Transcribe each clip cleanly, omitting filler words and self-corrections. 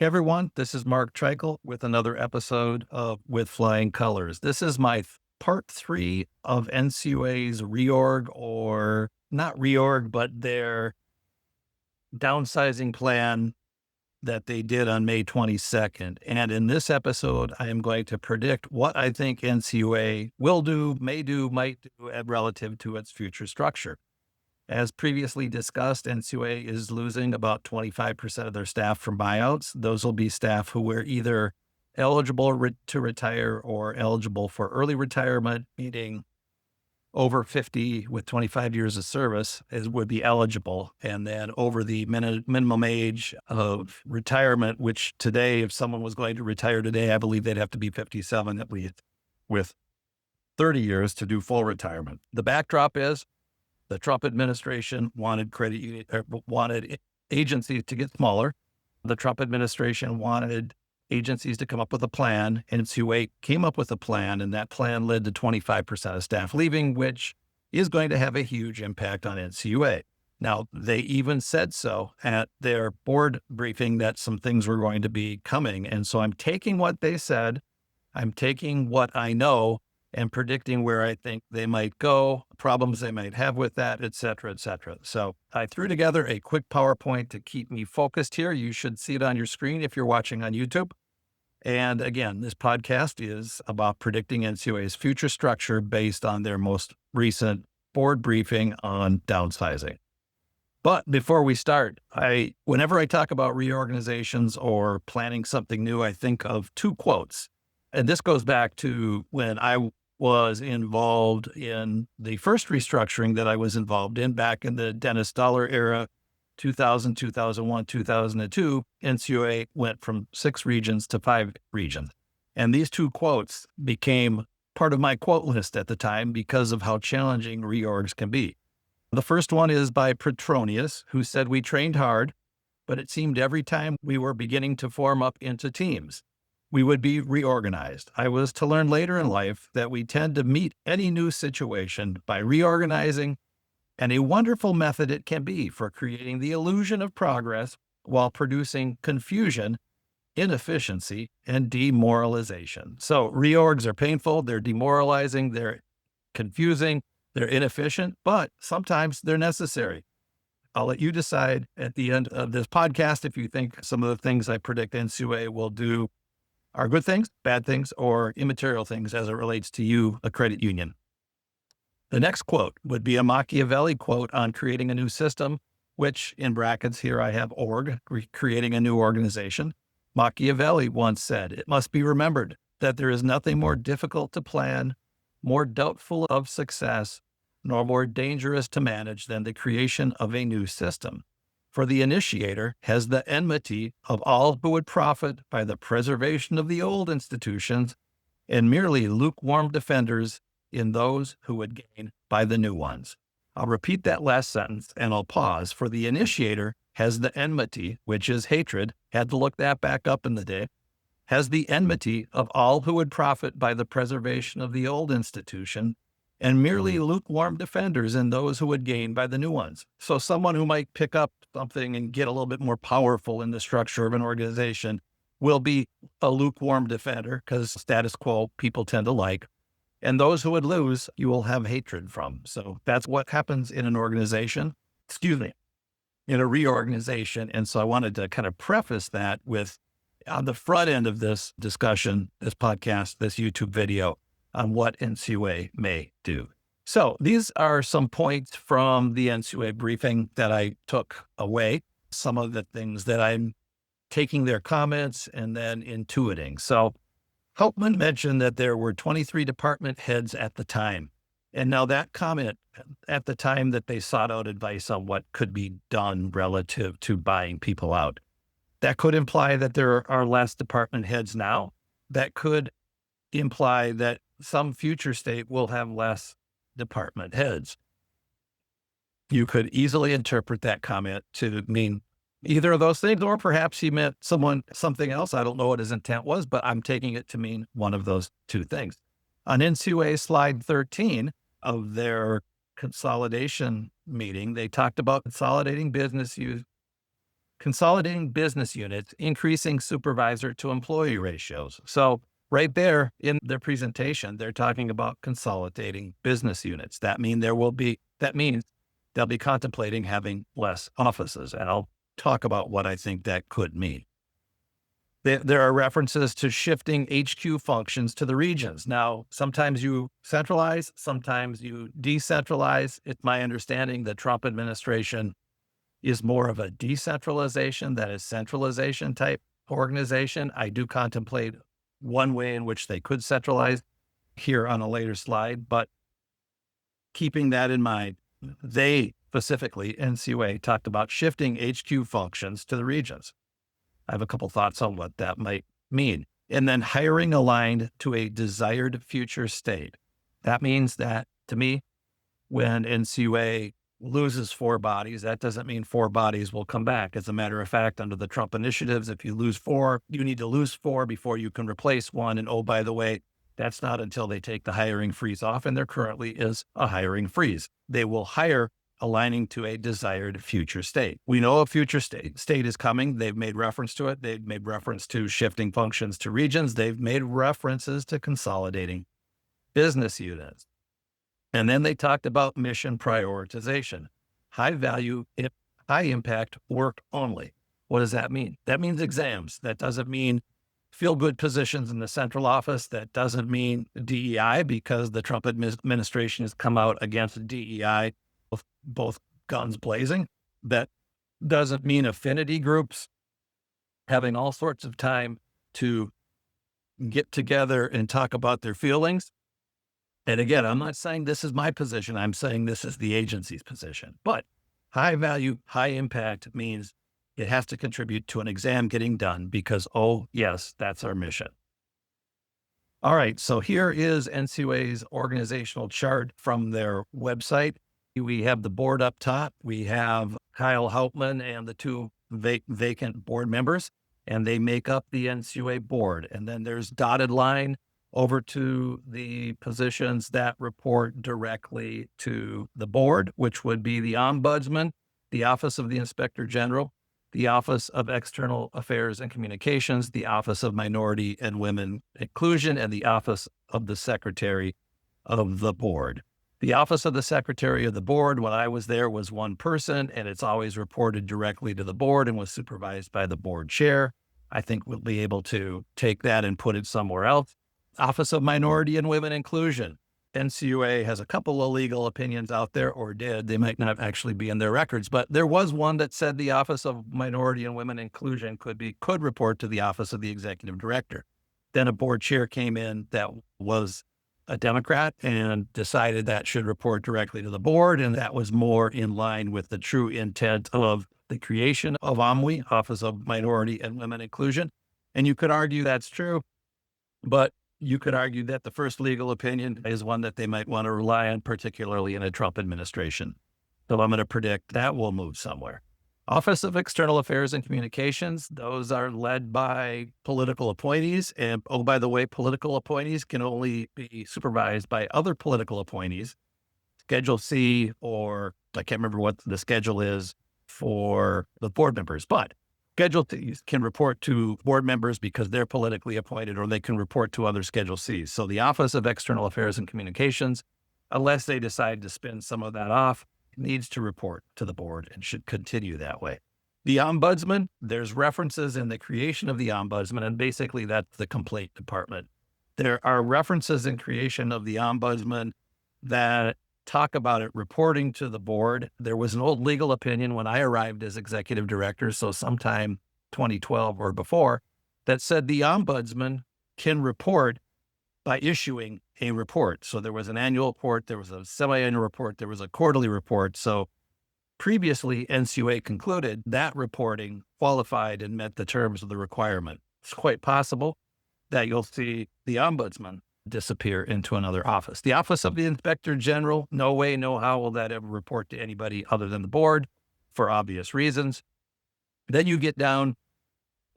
Hey everyone, this is Mark Treichel with another episode of With Flying Colors. This is my part three of NCUA's reorg, or not reorg, but their downsizing plan that they did on May 22nd. And in this episode, I am going to predict what I think NCUA will do, may do, might do relative to its future structure. As previously discussed, NCUA is losing about 25% of their staff from buyouts. Those will be staff who were either eligible to retire or eligible for early retirement, meaning over 50 with 25 years of service would be eligible. And then over the minimum age of retirement, which today, if someone was going to retire today, I believe they'd have to be 57 at least, with 30 years to do full retirement. The backdrop is the Trump administration wanted wanted agencies to get smaller. The Trump administration wanted agencies to come up with a plan. NCUA came up with a plan, and that plan led to 25% of staff leaving, which is going to have a huge impact on NCUA. Now, they even said so at their board briefing that some things were going to be coming. And so I'm taking what they said, I'm taking what I know, and predicting where I think they might go, problems they might have with that, et cetera, et cetera. So I threw together a quick PowerPoint to keep me focused here. You should see it on your screen if you're watching on YouTube. And again, this podcast is about predicting NCUA's future structure based on their most recent board briefing on downsizing. But before we start, whenever I talk about reorganizations or planning something new, I think of two quotes. And this goes back to when I was involved in the first restructuring that I was involved in back in the Dennis Dollar era, 2000, 2001, 2002, NCUA went from 6 regions to 5 regions. And these two quotes became part of my quote list at the time because of how challenging reorgs can be. The first one is by Petronius, who said, "We trained hard, but it seemed every time we were beginning to form up into teams, we would be reorganized. I was to learn later in life that we tend to meet any new situation by reorganizing, and a wonderful method it can be for creating the illusion of progress while producing confusion, inefficiency, and demoralization." So reorgs are painful, they're demoralizing, they're confusing, they're inefficient, but sometimes they're necessary. I'll let you decide at the end of this podcast if you think some of the things I predict NCUA will do are good things, bad things, or immaterial things as it relates to you, a credit union. The next quote would be a Machiavelli quote on creating a new system, which in brackets here I have org, creating a new organization. Machiavelli once said, "It must be remembered that there is nothing more difficult to plan, more doubtful of success, nor more dangerous to manage than the creation of a new system. For the initiator has the enmity of all who would profit by the preservation of the old institutions, and merely lukewarm defenders in those who would gain by the new ones." I'll repeat that last sentence and I'll pause. For the initiator has the enmity, which is hatred, had to look that back up in the day, has the enmity of all who would profit by the preservation of the old institution, and merely lukewarm defenders in those who would gain by the new ones. So someone who might pick up something and get a little bit more powerful in the structure of an organization will be a lukewarm defender because status quo people tend to like. And those who would lose, you will have hatred from. So that's what happens in an organization, in a reorganization. And so I wanted to kind of preface that with, on the front end of this discussion, this podcast, this YouTube video, on what NCUA may do. So these are some points from the NCUA briefing that I took away, some of the things that I'm taking their comments and then intuiting. So Hauptmann mentioned that there were 23 department heads at the time. And now that comment at the time that they sought out advice on what could be done relative to buying people out, that could imply that there are less department heads now. That could imply that some future state will have less department heads. You could easily interpret that comment to mean either of those things, or perhaps he meant something else. I don't know what his intent was, but I'm taking it to mean one of those two things. On NCUA slide 13 of their consolidation meeting, they talked about consolidating business consolidating business units, increasing supervisor to employee ratios. So right there in their presentation, they're talking about consolidating business units. That means they'll be contemplating having less offices. And I'll talk about what I think that could mean. There are references to shifting HQ functions to the regions. Now, sometimes you centralize, sometimes you decentralize. It's my understanding the Trump administration is more of a decentralization than a centralization type organization. I do contemplate one way in which they could centralize here on a later slide, but keeping that in mind, they specifically, NCUA, talked about shifting HQ functions to the regions. I have a couple thoughts on what that might mean. And then hiring aligned to a desired future state. That means that, to me, when NCUA loses 4 bodies, that doesn't mean 4 bodies will come back. As a matter of fact, under the Trump initiatives, if you lose 4, you need to lose 4 before you can replace 1. And oh, by the way, that's not until they take the hiring freeze off, and there currently is a hiring freeze. They will hire aligning to a desired future state. We know a future state is coming. They've made reference to it. They've made reference to shifting functions to regions. They've made references to consolidating business units. And then they talked about mission prioritization, high value, high impact work only. What does that mean? That means exams. That doesn't mean feel good positions in the central office. That doesn't mean DEI, because the Trump administration has come out against DEI, both guns blazing. That doesn't mean affinity groups having all sorts of time to get together and talk about their feelings. And again, I'm not saying this is my position. I'm saying this is the agency's position. But high value, high impact means it has to contribute to an exam getting done because, oh, yes, that's our mission. All right. So here is NCUA's organizational chart from their website. We have the board up top. We have Kyle Hauptman and the 2 vacant board members, and they make up the NCUA board. And then there's dotted line over to the positions that report directly to the board, which would be the Ombudsman, the Office of the Inspector General, the Office of External Affairs and Communications, the Office of Minority and Women Inclusion, and the Office of the Secretary of the Board. The Office of the Secretary of the Board, when I was there, was 1 person, and it's always reported directly to the board and was supervised by the board chair. I think we'll be able to take that and put it somewhere else. Office of Minority and Women Inclusion. NCUA has a couple of legal opinions out there, or did. They might not actually be in their records, but there was one that said the Office of Minority and Women Inclusion could report to the Office of the Executive Director. Then a board chair came in that was a Democrat and decided that should report directly to the board, and that was more in line with the true intent of the creation of OMWI, Office of Minority and Women Inclusion. And you could argue that's true, but you could argue that the first legal opinion is one that they might want to rely on, particularly in a Trump administration. So I'm going to predict that will move somewhere. Office of External Affairs and Communications, those are led by political appointees. And oh, by the way, political appointees can only be supervised by other political appointees. Schedule C, or I can't remember what the schedule is for the board members, but Schedule Cs can report to board members because they're politically appointed, or they can report to other Schedule Cs. So the Office of External Affairs and Communications, unless they decide to spin some of that off, needs to report to the board and should continue that way. The Ombudsman, there's references in the creation of the Ombudsman, and basically that's the complaint department. There are references in creation of the Ombudsman that talk about it reporting to the board. There was an old legal opinion when I arrived as executive director, so sometime 2012 or before, that said the Ombudsman can report by issuing a report. So there was an annual report, there was a semi-annual report, there was a quarterly report. So previously, NCUA concluded that reporting qualified and met the terms of the requirement. It's quite possible that you'll see the Ombudsman disappear into another office. The Office of the Inspector General, no way, no how will that ever report to anybody other than the board for obvious reasons. Then you get down,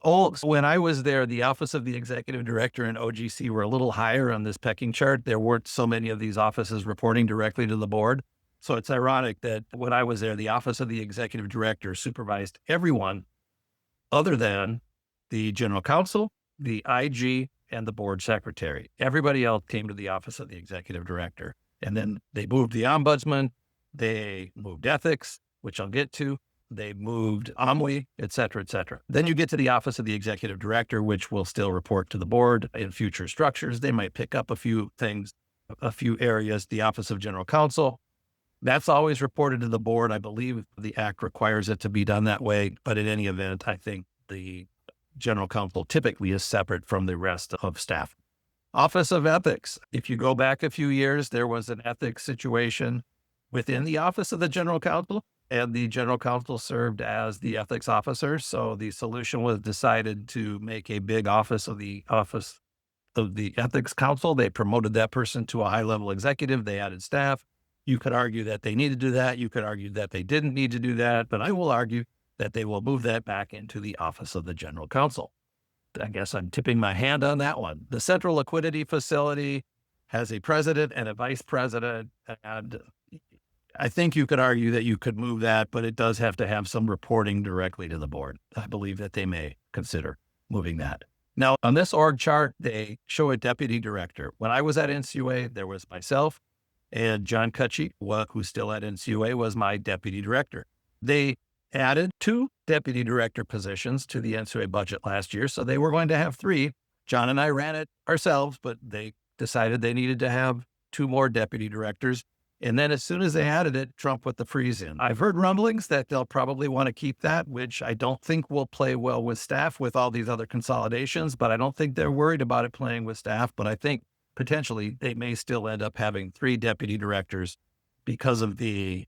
when I was there, the Office of the Executive Director and OGC were a little higher on this pecking chart. There weren't so many of these offices reporting directly to the board. So it's ironic that when I was there, the Office of the Executive Director supervised everyone other than the general counsel, the IG, and the board secretary. Everybody else came to the office of the executive director. And then they moved the ombudsman, they moved ethics, which I'll get to. They moved OMWI, et cetera, et cetera. Then you get to the office of the executive director, which will still report to the board in future structures. They might pick up a few things, a few areas. The office of general counsel, that's always reported to the board. I believe the act requires it to be done that way. But in any event, I think the general counsel typically is separate from the rest of staff. Office of Ethics. If you go back a few years, there was an ethics situation within the office of the general counsel, and the general counsel served as the ethics officer. So the solution was decided to make a big office of the ethics council. They promoted that person to a high-level executive. They added staff. You could argue that they need to do that. You could argue that they didn't need to do that, but I will argue that they will move that back into the office of the general counsel. I guess I'm tipping my hand on that one. The Central Liquidity Facility has a president and a vice president, and I think you could argue that you could move that, but it does have to have some reporting directly to the board. I believe that they may consider moving that. Now, on this org chart, they show a deputy director. When I was at NCUA, there was myself, and John Cutchy, who's still at NCUA, was my deputy director. They added 2 deputy director positions to the NCUA budget last year, so they were going to have 3. John and I ran it ourselves, but they decided they needed to have 2 more deputy directors. And then as soon as they added it, Trump put the freeze in. I've heard rumblings that they'll probably want to keep that, which I don't think will play well with staff with all these other consolidations, but I don't think they're worried about it playing with staff. But I think potentially they may still end up having 3 deputy directors because of the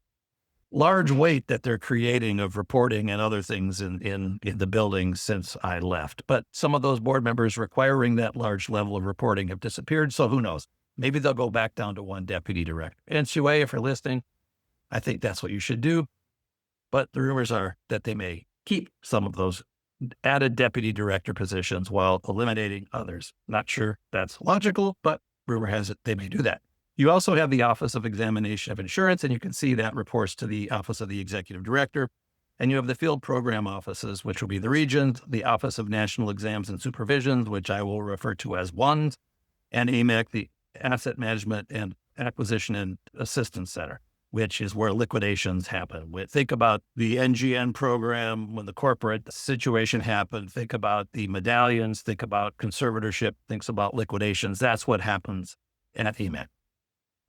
large weight that they're creating of reporting and other things in the building since I left. But some of those board members requiring that large level of reporting have disappeared. So who knows? Maybe they'll go back down to 1 deputy director. NCUA, if you're listening, I think that's what you should do. But the rumors are that they may keep some of those added deputy director positions while eliminating others. Not sure that's logical, but rumor has it they may do that. You also have the Office of Examination of Insurance, and you can see that reports to the Office of the Executive Director. And you have the field program offices, which will be the regions, the Office of National Exams and Supervisions, which I will refer to as ONES, and AMAC, the Asset Management and Acquisition and Assistance Center, which is where liquidations happen. Think about the NGN program when the corporate situation happened. Think about the medallions. Think about conservatorship. Think about liquidations. That's what happens at AMAC.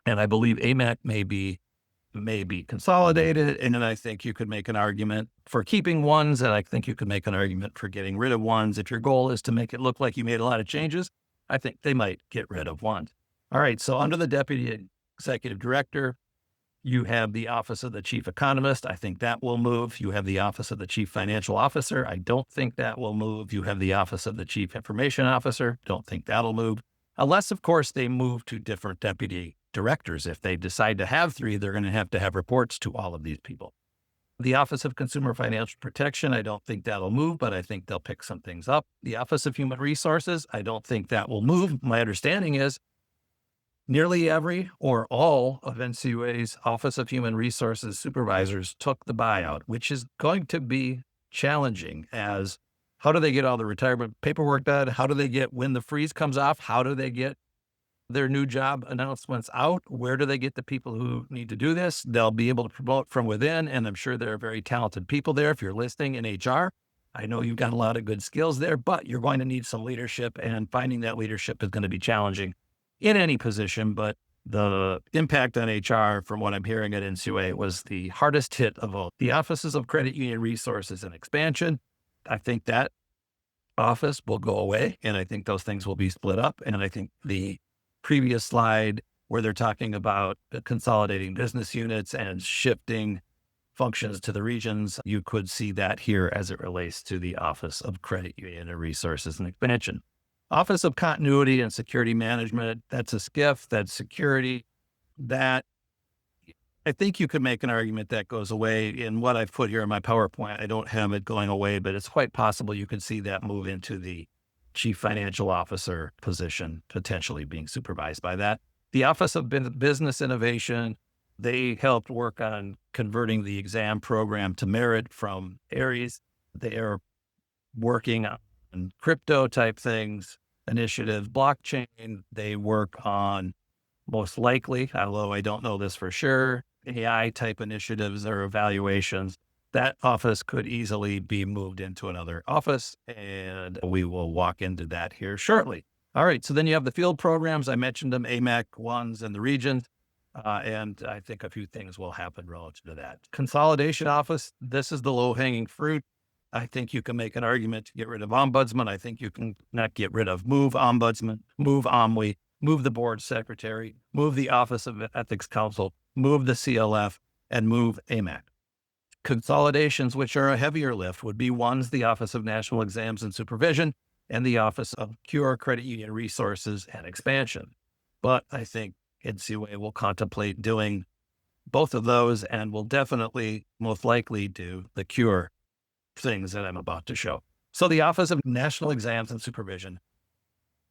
And I believe AMAC may be consolidated. And then I think you could make an argument for keeping ONES, and I think you could make an argument for getting rid of ONES. If your goal is to make it look like you made a lot of changes, I think they might get rid of ONES. All right, so under the Deputy Executive Director, you have the Office of the Chief Economist. I think that will move. You have the Office of the Chief Financial Officer. I don't think that will move. You have the Office of the Chief Information Officer. Don't think that'll move. Unless, of course, they move to different deputy directors. If they decide to have 3, they're going to have reports to all of these people. The Office of Consumer Financial Protection, I don't think that'll move, but I think they'll pick some things up. The Office of Human Resources, I don't think that will move. My understanding is nearly every or all of NCUA's Office of Human Resources supervisors took the buyout, which is going to be challenging as how do they get all the retirement paperwork done? How do they get, when the freeze comes off, how do they get their new job announcements out? Where do they get the people who need to do this? They'll be able to promote from within, and I'm sure there are very talented people there. If you're listening in HR, I know you've got a lot of good skills there, but you're going to need some leadership, and finding that leadership is going to be challenging in any position. But the impact on HR, from what I'm hearing at NCUA, was the hardest hit of all. The Offices of Credit Union Resources and Expansion, I think that office will go away, and I think those things will be split up. And I think the previous slide where they're talking about consolidating business units and shifting functions to the regions, you could see that here as it relates to the Office of Credit Union and Resources and Expansion. Office of Continuity and Security Management, that's a SCIF, that's security. That, I think you could make an argument that goes away. In what I've put here in my PowerPoint, I don't have it going away, but it's quite possible you could see that move into the Chief Financial Officer position, potentially being supervised by that. The Office of Business Innovation, they helped work on converting the exam program to merit from Aries. They are working on crypto type things, initiatives, blockchain. They work on, most likely, although I don't know this for sure, AI type initiatives or evaluations. That office could easily be moved into another office, and we will walk into that here shortly. All right, so then you have the field programs. I mentioned them, AMAC ones and the regions, and I think a few things will happen relative to that. Consolidation office, this is the low-hanging fruit. I think you can make an argument to get rid of ombudsman. I think you can not get rid of, move ombudsman, move OMWI, move the board secretary, move the Office of Ethics Council, move the CLF, and move AMAC. Consolidations, which are a heavier lift, would be ones, the Office of National Exams and Supervision and the Office of Cure, Credit Union Resources and Expansion. But I think NCUA will contemplate doing both of those and will definitely, most likely, do the Cure things that I'm about to show. So the Office of National Exams and Supervision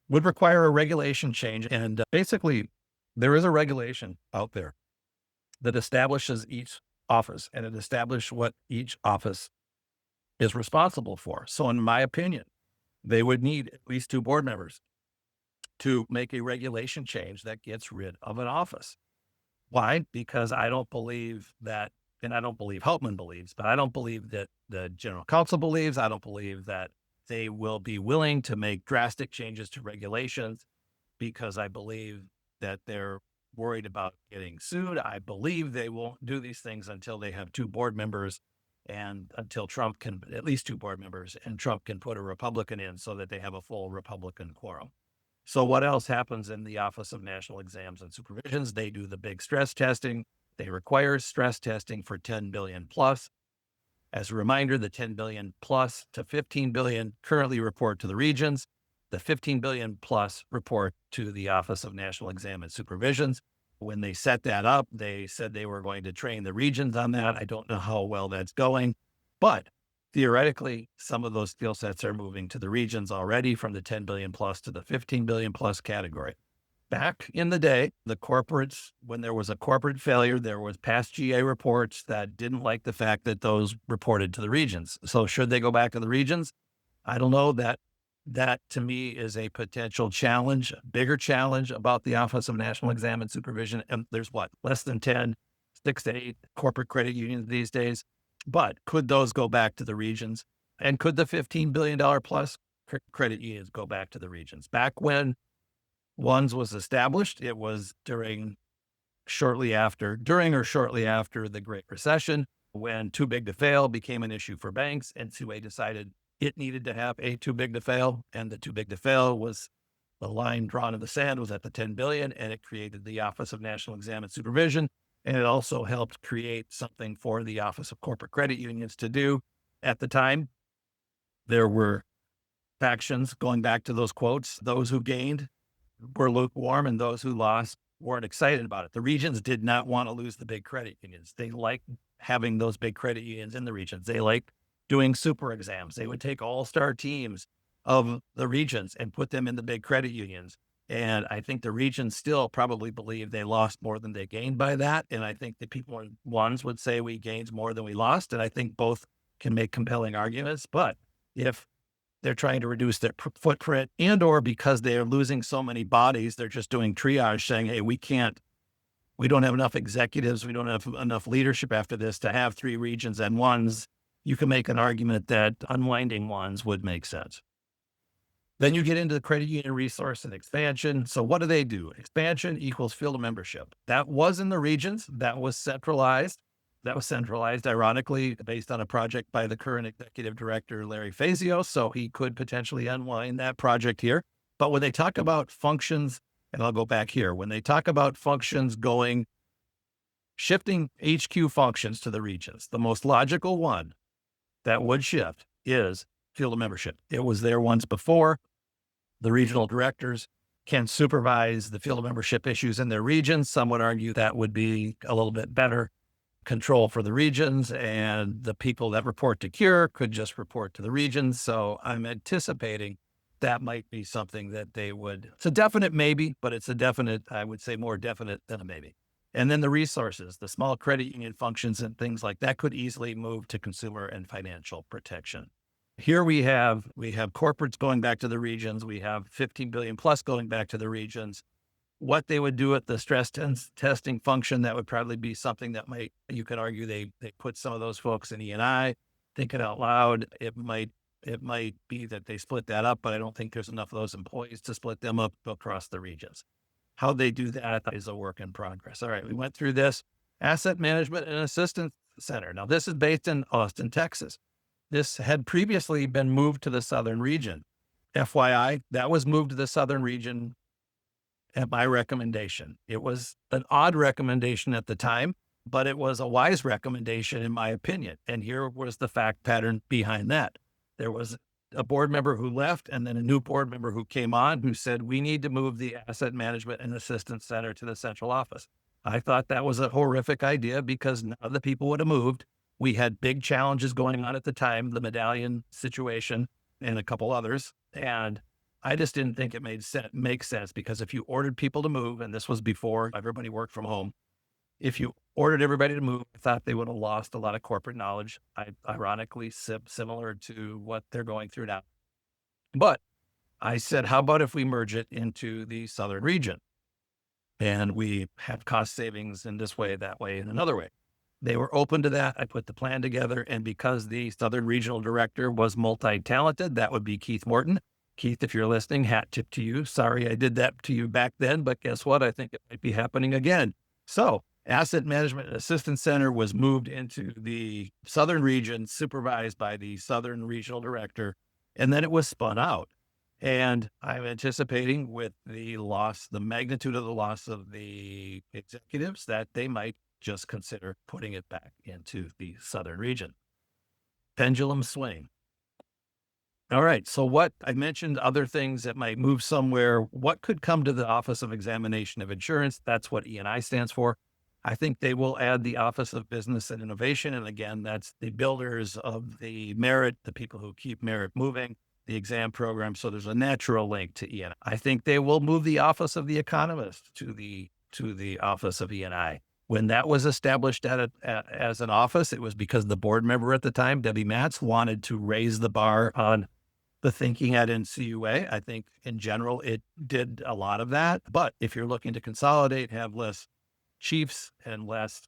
would require a regulation change. And basically, there is a regulation out there that establishes each office, and it establishes what each office is responsible for. So in my opinion, they would need at least 2 board members to make a regulation change that gets rid of an office. Why? Because I don't believe that, and I don't believe Helpman believes, but I don't believe that the general counsel believes. I don't believe that they will be willing to make drastic changes to regulations, because I believe that they're worried about getting sued. I believe they won't do these things until they have 2 board members, and until Trump can, at least 2 board members, and Trump can put a Republican in so that they have a full Republican quorum. So what else happens in the Office of National Exams and Supervisions? They do the big stress testing. They require stress testing for 10 billion plus. As a reminder, the 10 billion plus to 15 billion currently report to the regions. The 15 billion plus report to the Office of National Exam and Supervisions. When they set that up, they said they were going to train the regions on that. I don't know how well that's going, but theoretically, some of those skill sets are moving to the regions already, from the 10 billion plus to the 15 billion plus category. Back in the day, the corporates, when there was a corporate failure, there was past GA reports that didn't like the fact that those reported to the regions. So should they go back to the regions? I don't know. That to me is a potential challenge, bigger challenge about the Office of National Exam and Supervision. And there's less than 10, 6 to 8 corporate credit unions these days. But could those go back to the regions? And could the $15 billion plus credit unions go back to the regions? Back when ONES was established, it was during or shortly after the Great Recession, when too big to fail became an issue for banks. NCUA decided it needed to have a too big to fail, and the too big to fail was, the line drawn in the sand was at the 10 billion, and it created the Office of National Exam and Supervision. And it also helped create something for the Office of Corporate Credit Unions to do. At the time, there were factions, going back to those quotes. Those who gained were lukewarm, and those who lost weren't excited about it. The regions did not want to lose the big credit unions. They liked having those big credit unions in the regions. They liked doing super exams. They would take all-star teams of the regions and put them in the big credit unions. And I think the regions still probably believe they lost more than they gained by that. And I think the people in ONES would say we gained more than we lost. And I think both can make compelling arguments. But if they're trying to reduce their footprint, and or because they're losing so many bodies, they're just doing triage, saying, hey, we don't have enough executives, we don't have enough leadership after this to have 3 regions and ONES, you can make an argument that unwinding ONES would make sense. Then you get into the credit union resource and expansion. So what do? Expansion equals field membership. That was in the regions. That was centralized. Ironically, based on a project by the current executive director, Larry Fazio. So he could potentially unwind that project here. But when they talk about functions, and I'll go back here, when they talk about functions shifting HQ functions to the regions, the most logical one that would shift is field of membership. It was there once before. The regional directors can supervise the field of membership issues in their regions. Some would argue that would be a little bit better control for the regions, and the people that report to Cure could just report to the regions. So I'm anticipating that might be something that they would. It's a definite maybe, but it's a definite, I would say more definite than a maybe. And then the resources, the small credit union functions and things like that could easily move to consumer and financial protection. Here we have corporates going back to the regions. We have 15 billion plus going back to the regions. What they would do at the testing function, that would probably be something that you could argue they put some of those folks in E&I. Think it out loud. It might be that they split that up, but I don't think there's enough of those employees to split them up across the regions. How they do that is a work in progress. All right, we went through this. Asset Management and Assistance Center. Now, this is based in Austin, Texas. This had previously been moved to the southern region. FYI, that was moved to the southern region at my recommendation. It was an odd recommendation at the time, but it was a wise recommendation in my opinion. And here was the fact pattern behind that. There was a board member who left and then a new board member who came on who said, we need to move the Asset Management and Assistance Center to the central office. I thought that was a horrific idea because none of the people would have moved. We had big challenges going on at the time, the medallion situation and a couple others. And I just didn't think it make sense because if you ordered people to move, and this was before everybody worked from home, if you ordered everybody to move, I thought they would have lost a lot of corporate knowledge. Ironically, similar to what they're going through now. But I said, how about if we merge it into the southern region? And we have cost savings in this way, that way, and another way. They were open to that. I put the plan together. And because the Southern Regional Director was multi-talented, that would be Keith Morton. Keith, if you're listening, hat tip to you. Sorry I did that to you back then, but guess what? I think it might be happening again. So Asset Management and Assistance Center was moved into the Southern region, supervised by the Southern Regional Director, and then it was spun out. And I'm anticipating with the magnitude of the loss of the executives, that they might just consider putting it back into the southern region. Pendulum swing. All right. So what I mentioned, other things that might move somewhere, what could come to the Office of Examination of Insurance? That's what E&I stands for. I think they will add the Office of Business and Innovation. And again, that's the builders of the merit, the people who keep merit moving, the exam program. So there's a natural link to E&I. I think they will move the Office of the Economist to the Office of E&I. When that was established as an office, it was because the board member at the time, Debbie Matz, wanted to raise the bar on the thinking at NCUA. I think in general, it did a lot of that. But if you're looking to consolidate, have less chiefs and less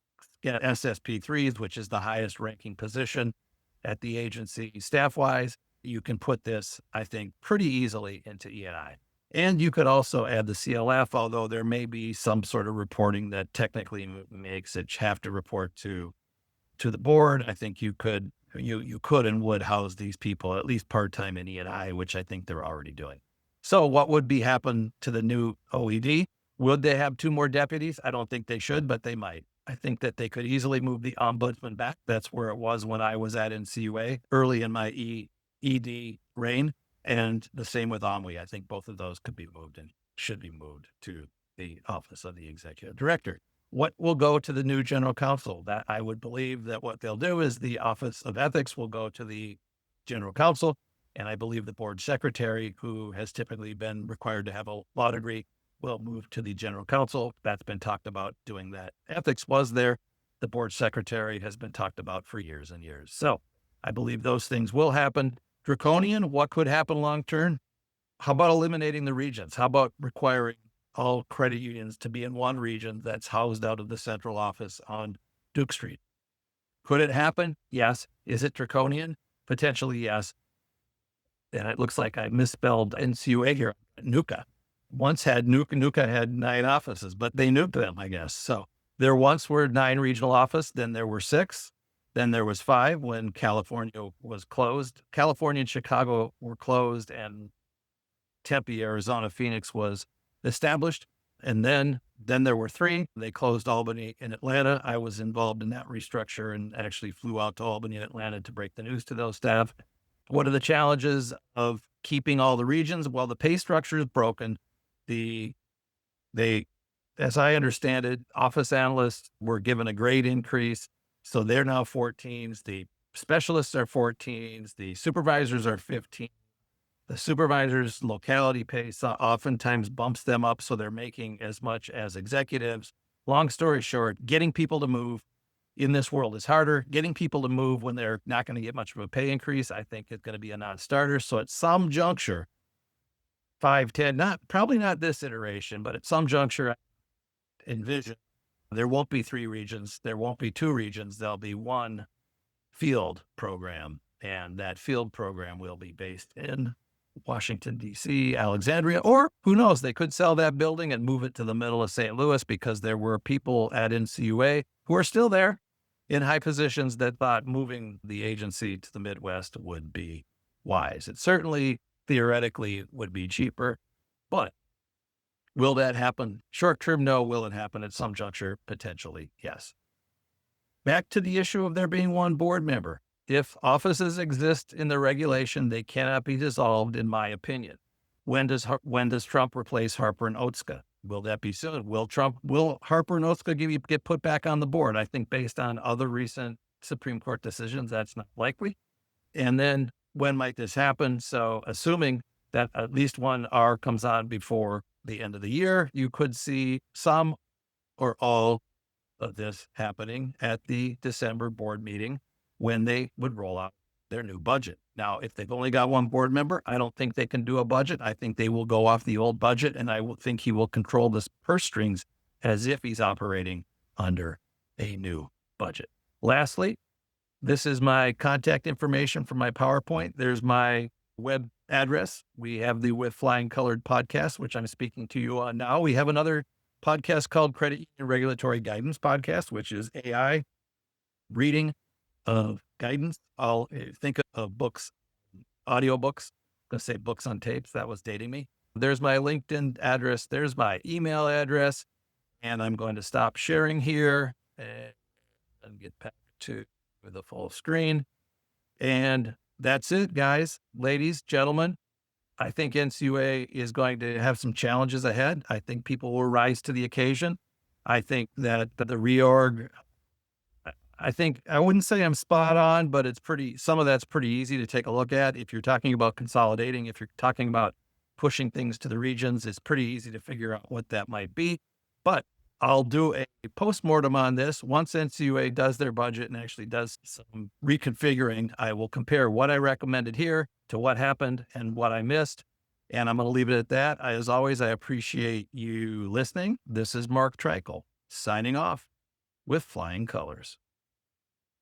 SSP3s, which is the highest ranking position at the agency staff-wise, you can put this, I think, pretty easily into E&I. And you could also add the CLF, although there may be some sort of reporting that technically makes it have to report to the board. I think you could and would house these people at least part-time in E&I, which I think they're already doing. So what would happen to the new OED? Would they have 2 more deputies? I don't think they should, but they might. I think that they could easily move the ombudsman back. That's where it was when I was at NCUA early in my ED reign. And the same with OMWI. I think both of those could be moved and should be moved to the Office of the Executive Director. What will go to the new General Counsel? That I would believe that what they'll do is the Office of Ethics will go to the General Counsel. And I believe the board secretary, who has typically been required to have a law degree, will move to the General Counsel. That's been talked about doing that. Ethics was there. The board secretary has been talked about for years and years. So I believe those things will happen. Draconian, what could happen long term? How about eliminating the regions? How about requiring all credit unions to be in one region that's housed out of the central office on Duke Street? Could it happen? Yes. Is it draconian? Potentially, yes. And it looks like I misspelled NCUA here. NUCA. Once had NUCA had 9 offices, but they nuked them, I guess. So there once were 9 regional offices, then there were 6. Then there was 5 when California was closed. California and Chicago were closed, and Tempe, Arizona, Phoenix was established. And then there were 3. They closed Albany and Atlanta. I was involved in that restructure and actually flew out to Albany and Atlanta to break the news to those staff. What are the challenges of keeping all the regions? Well, the pay structure is broken. As I understand it, office analysts were given a grade increase. So they're now 14s. The specialists are 14s. The supervisors are 15. The supervisors' locality pay oftentimes bumps them up, so they're making as much as executives. Long story short, getting people to move in this world is harder. Getting people to move when they're not going to get much of a pay increase, I think is going to be a non-starter. So at some juncture, 5, 10, probably not this iteration, but at some juncture, I envision there won't be 3 regions. There won't be 2 regions. There'll be one field program. And that field program will be based in Washington, D.C., Alexandria, or who knows, they could sell that building and move it to the middle of St. Louis, because there were people at NCUA who are still there in high positions that thought moving the agency to the Midwest would be wise. It certainly theoretically would be cheaper, but will that happen? Short term, no. Will it happen at some juncture? Potentially, yes. Back to the issue of there being one board member. If offices exist in the regulation, they cannot be dissolved, in my opinion. When does Trump replace Harper and Otska? Will that be soon? Will Harper and Otska get put back on the board? I think based on other recent Supreme Court decisions, that's not likely. And then when might this happen? So assuming that at least one R comes on before the end of the year, you could see some or all of this happening at the December board meeting when they would roll out their new budget. Now, if they've only got one board member, I don't think they can do a budget. I think they will go off the old budget, and I think he will control the purse strings as if he's operating under a new budget. Lastly, this is my contact information for my PowerPoint. There's my web address. We have the With Flying Colored podcast, which I'm speaking to you on now. We have another podcast called Credit Union Regulatory Guidance Podcast, which is AI reading of guidance. I'll think of books, audiobooks. I'm going to say books on tapes. That was dating me. There's my LinkedIn address. There's my email address. And I'm going to stop sharing here and get back to the full screen. And that's it, guys, ladies, gentlemen. I think NCUA is going to have some challenges ahead. I think people will rise to the occasion. I think that the reorg, I wouldn't say I'm spot on, but some of that's pretty easy to take a look at. If you're talking about consolidating, if you're talking about pushing things to the regions, it's pretty easy to figure out what that might be. But I'll do a postmortem on this. Once NCUA does their budget and actually does some reconfiguring, I will compare what I recommended here to what happened and what I missed. And I'm going to leave it at that. As always, I appreciate you listening. This is Mark Treichel signing off with Flying Colors.